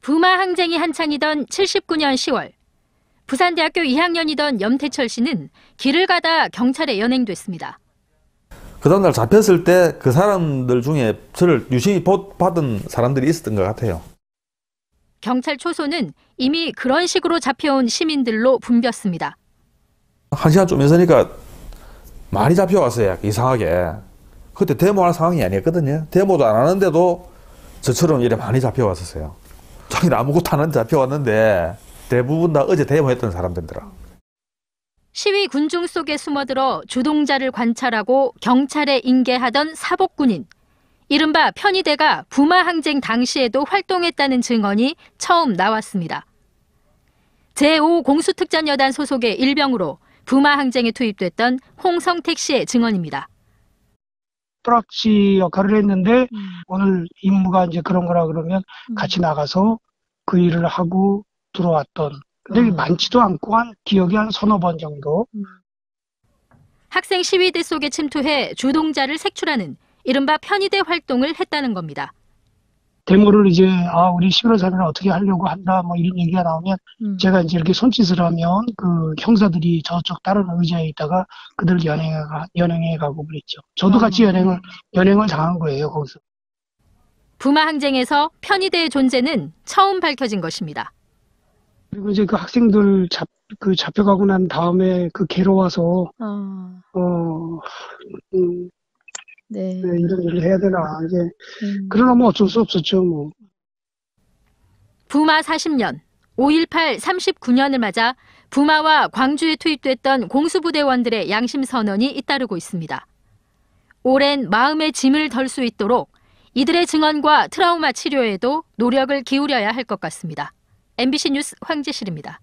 부마 항쟁이 한창이던 79년 10월, 부산대학교 2학년이던 염태철 씨는 길을 가다 경찰에 연행됐습니다. 그 다음날 잡혔을 때 그 사람들 중에 저를 유심히 받은 사람들이 있었던 것 같아요. 경찰 초소는 이미 그런 식으로 잡혀온 시민들로 붐볐습니다. 1시간 좀 있으니까 많이 잡혀왔어요. 이상하게. 그때 데모할 상황이 아니었거든요. 데모도 안 하는데도 저처럼 이래 많이 잡혀왔었어요. 자기는 아무것도 안 하는데 잡혀왔는데 대부분 다 어제 데모했던 사람들이더라. 시위 군중 속에 숨어들어 주동자를 관찰하고 경찰에 인계하던 사복군인, 이른바 편의대가 부마 항쟁 당시에도 활동했다는 증언이 처음 나왔습니다. 제5공수특전여단 소속의 일병으로 부마 항쟁에 투입됐던 홍성택 씨의 증언입니다. 또락치 역할을 했는데 오늘 임무가 이제 그런 거라 그러면 같이 나가서 그 일을 하고 들어왔던. 근데 많지도 않고 한 기억이 한 서너 번 정도. 학생 시위대 속에 침투해 주동자를 색출하는 이른바 편의대 활동을 했다는 겁니다. 데모를 이제 우리 11월 3일 어떻게 하려고 한다 뭐 이런 얘기가 나오면 제가 이제 이렇게 손짓을 하면 그 형사들이 저쪽 다른 의자에 있다가 그들 연행해 가고 그랬죠. 저도 같이 연행을 당한 거예요, 거기서. 부마 항쟁에서 편의대의 존재는 처음 밝혀진 것입니다. 그리고 이제 그 학생들 잡혀가고 난 다음에 그 괴로워서 네, 이런 일을 해야 되나 이제 그러나 뭐 어쩔 수 없었죠 뭐. 부마 40년, 5.18 39년을 맞아 부마와 광주에 투입됐던 공수부대원들의 양심 선언이 잇따르고 있습니다. 오랜 마음의 짐을 덜 수 있도록 이들의 증언과 트라우마 치료에도 노력을 기울여야 할 것 같습니다. MBC 뉴스 황지실입니다.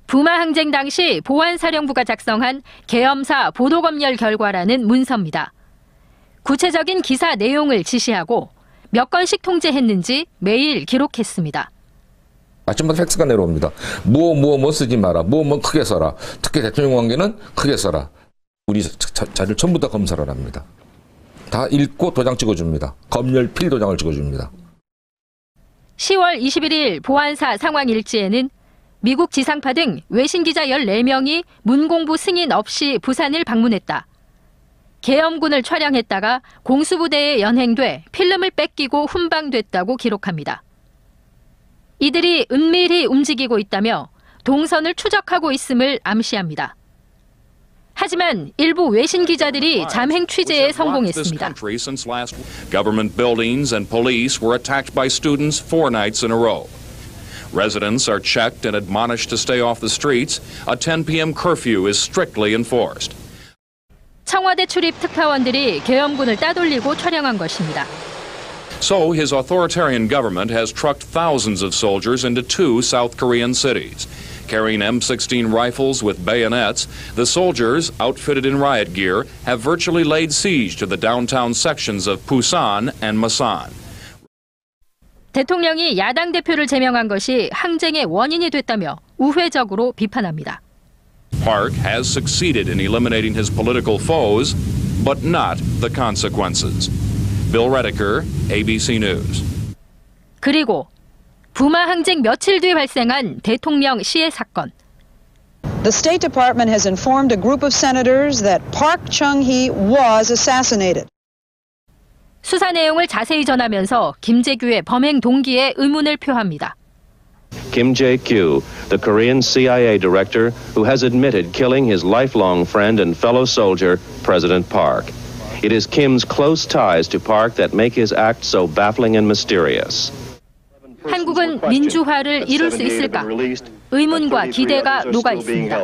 부마 항쟁 당시 보안사령부가 작성한 계엄사 보도검열 결과라는 문서입니다. 구체적인 기사 내용을 지시하고 몇 건씩 통제했는지 매일 기록했습니다. 아침마다 팩스가 내려옵니다. 뭐 쓰지 마라. 뭐 크게 써라. 특히 대통령 관계는 크게 써라. 우리 자료를 전부 다 검사를 합니다. 다 읽고 도장 찍어줍니다. 검열 필 도장을 찍어줍니다. 10월 21일 보안사 상황 일지에는 미국 지상파 등 외신 기자 14명이 문공부 승인 없이 부산을 방문했다. 계엄군을 촬영했다가 공수부대에 연행돼 필름을 뺏기고 훈방됐다고 기록합니다. 이들이 은밀히 움직이고 있다며 동선을 추적하고 있음을 암시합니다. 하지만 일부 외신 기자들이 잠행 취재에 성공했습니다. Government buildings and police were attacked by students 4 nights in a row. Residents are checked and admonished to stay off the streets. A 10 p.m. curfew is strictly enforced. 청와대 출입 특파원들이 계엄군을 따돌리고 촬영한 것입니다. So his authoritarian government has trucked thousands of soldiers into 2 South Korean cities. Carrying M16 rifles with bayonets, the soldiers, outfitted in riot gear, have virtually laid siege to the downtown sections of Busan and Masan. 대통령이 야당 대표를 제명한 것이 항쟁의 원인이 됐다며 우회적으로 비판합니다. Park has succeeded in eliminating his political foes, but not the consequences. Bill Rediker, ABC News. 그리고 부마 항쟁 며칠 뒤 발생한 대통령 시해 사건. The State Department has informed a group of senators that Park Chung-hee was assassinated. 수사 내용을 자세히 전하면서 김재규의 범행 동기에 의문을 표합니다. Kim Jae-kyu, the Korean CIA director who has admitted killing his lifelong friend and fellow soldier, President Park. It is Kim's close ties to Park that make his act so baffling and mysterious. 한국은 민주화를 이룰 수 있을까? 의문과 기대가 녹아 있습니다.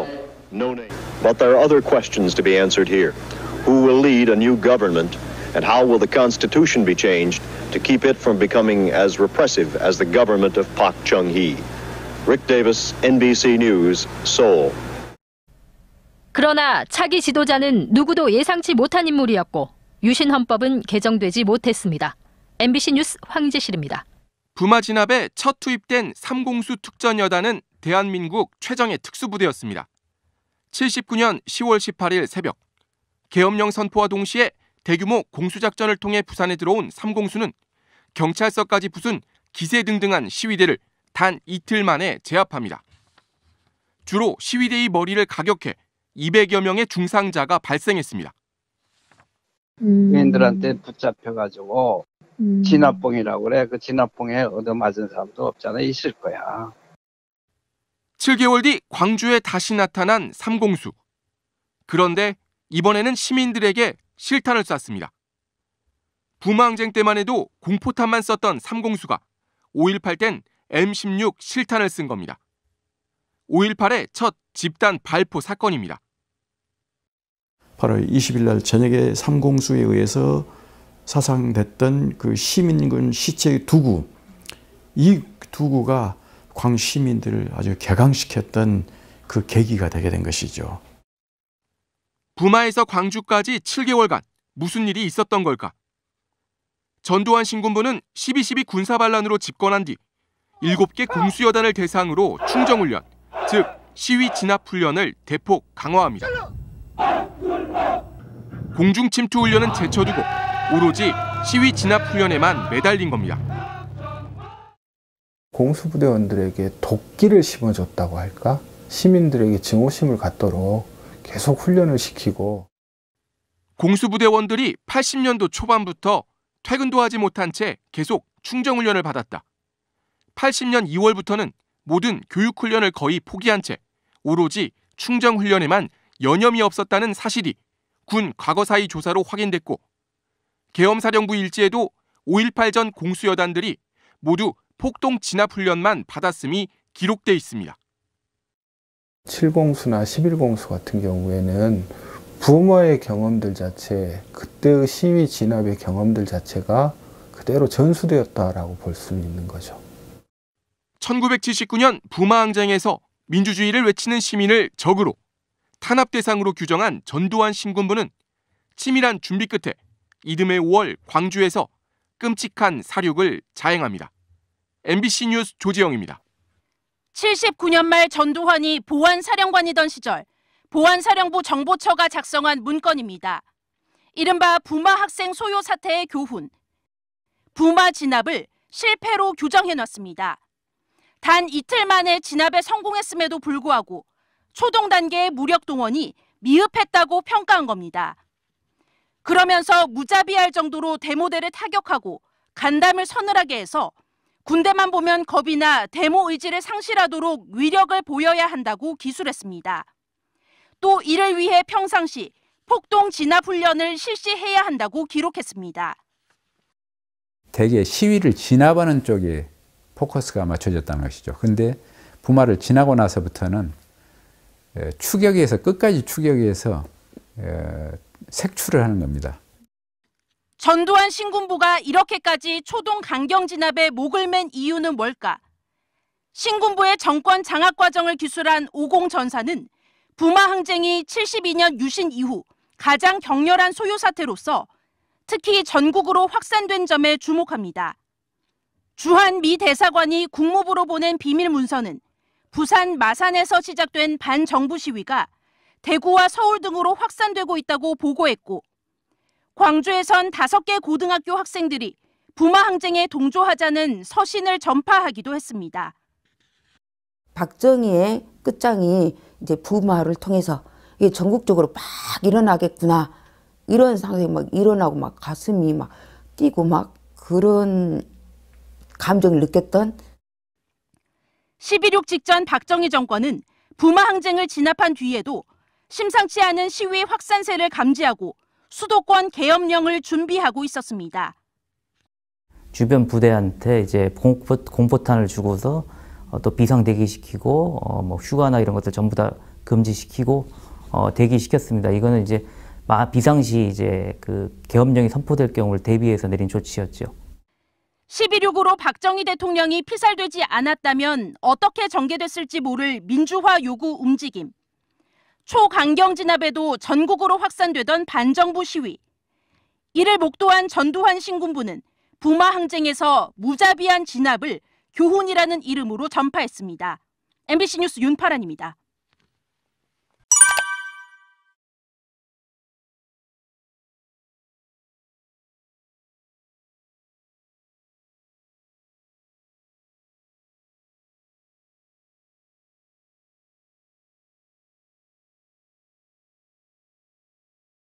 But there are other questions to be answered here. Who will lead a new government and how will the Constitution be changed to keep it from becoming as repressive as the government of Park Chung-hee? Rick Davis, NBC News, Seoul. 그러나 차기 지도자는 누구도 예상치 못한 인물이었고 유신 헌법은 개정되지 못했습니다. MBC 뉴스 황지실입니다. 부마 진압에 첫 투입된 3공수 특전여단은 대한민국 최정예 특수부대였습니다. 79년 10월 18일 새벽, 계엄령 선포와 동시에 대규모 공수작전을 통해 부산에 들어온 3공수는 경찰서까지 부순 기세등등한 시위대를 단 이틀 만에 제압합니다. 주로 시위대의 머리를 가격해 200여 명의 중상자가 발생했습니다. 유인들한테 붙잡혀가지고 진압봉이라고 그래. 그 진압봉에 얻어맞은 사람도 없잖아. 있을 거야. 7개월 뒤 광주에 다시 나타난 삼공수. 그런데 이번에는 시민들에게 실탄을 쐈습니다. 부마항쟁 때만 해도 공포탄만 썼던 삼공수가 5.18 땐 M16 실탄을 쓴 겁니다. 5.18의 첫 집단 발포 사건입니다. 8월 20일 날 저녁에 삼공수에 의해서 사상됐던 그 시민군 시체의 두구, 이 두구가 광 시민들을 아주 개강시켰던 그 계기가 되게 된 것이죠. 부마에서 광주까지 7개월간 무슨 일이 있었던 걸까? 전두환 신군부는 12.12 군사반란으로 집권한 뒤 7개 공수여단을 대상으로 충정훈련, 즉 시위 진압훈련을 대폭 강화합니다. 공중침투훈련은 제쳐두고 오로지 시위 진압훈련에만 매달린 겁니다. 공수부대원들에게 도끼를 심어줬다고 할까? 시민들에게 증오심을 갖도록 계속 훈련을 시키고. 공수부대원들이 80년도 초반부터 퇴근도 하지 못한 채 계속 충정훈련을 받았다. 80년 2월부터는 모든 교육훈련을 거의 포기한 채 오로지 충정훈련에만 여념이 없었다는 사실이 군 과거사의 조사로 확인됐고, 계엄사령부 일지에도 5.18 전 공수여단들이 모두 폭동 진압훈련만 받았음이 기록돼 있습니다. 7공수나 11공수 같은 경우에는 부모의 경험들 자체, 그때의 시위 진압의 경험들 자체가 그대로 전수되었다라고 볼 수 있는 거죠. 1979년 부마항쟁에서 민주주의를 외치는 시민을 적으로, 탄압 대상으로 규정한 전두환 신군부는 치밀한 준비 끝에 이듬해 5월 광주에서 끔찍한 사륙을 자행합니다. MBC 뉴스 조지영입니다. 79년 말 전두환이 보안사령관이던 시절 보안사령부 정보처가 작성한 문건입니다. 이른바 부마 학생 소요 사태의 교훈, 부마 진압을 실패로 규정해놨습니다. 단 이틀 만에 진압에 성공했음에도 불구하고 초동 단계의 무력 동원이 미흡했다고 평가한 겁니다. 그러면서 무자비할 정도로 데모대를 타격하고 간담을 서늘하게 해서 군대만 보면 겁이나 데모 의지를 상실하도록 위력을 보여야 한다고 기술했습니다. 또 이를 위해 평상시 폭동 진압 훈련을 실시해야 한다고 기록했습니다. 대개 시위를 진압하는 쪽에 포커스가 맞춰졌다는 것이죠. 그런데 부마를 지나고 나서부터는 추격에서 끝까지 추격해서 색출을 하는 겁니다. 전두환 신군부가 이렇게까지 초동 강경 진압에 목을 맨 이유는 뭘까? 신군부의 정권 장악 과정을 기술한 오공 전사는 부마 항쟁이 72년 유신 이후 가장 격렬한 소요 사태로서 특히 전국으로 확산된 점에 주목합니다. 주한 미 대사관이 국무부로 보낸 비밀 문서는 부산 마산에서 시작된 반정부 시위가 대구와 서울 등으로 확산되고 있다고 보고했고, 광주에선 5개 고등학교 학생들이 부마 항쟁에 동조하자는 서신을 전파하기도 했습니다. 박정희의 끝장이 이제 부마를 통해서 이게 전국적으로 막 일어나겠구나, 이런 상황이 막 일어나고 막 가슴이 막 뛰고 막 그런 감정을 느꼈던. 12.6 직전 박정희 정권은 부마 항쟁을 진압한 뒤에도 심상치 않은 시위 확산세를 감지하고 수도권 계엄령을 준비하고 있었습니다. 주변 부대한테 이제 공포탄을 주고서 또 비상 대기시키고 뭐 휴가나 이런 것들 전부 다 금지시키고 대기시켰습니다. 이거는 이제 비상시 이제 그 계엄령이 선포될 경우를 대비해서 내린 조치였죠. 12.6으로 박정희 대통령이 피살되지 않았다면 어떻게 전개됐을지 모를 민주화 요구 움직임. 초강경 진압에도 전국으로 확산되던 반정부 시위. 이를 목도한 전두환 신군부는 부마 항쟁에서 무자비한 진압을 교훈이라는 이름으로 전파했습니다. MBC 뉴스 윤파란입니다.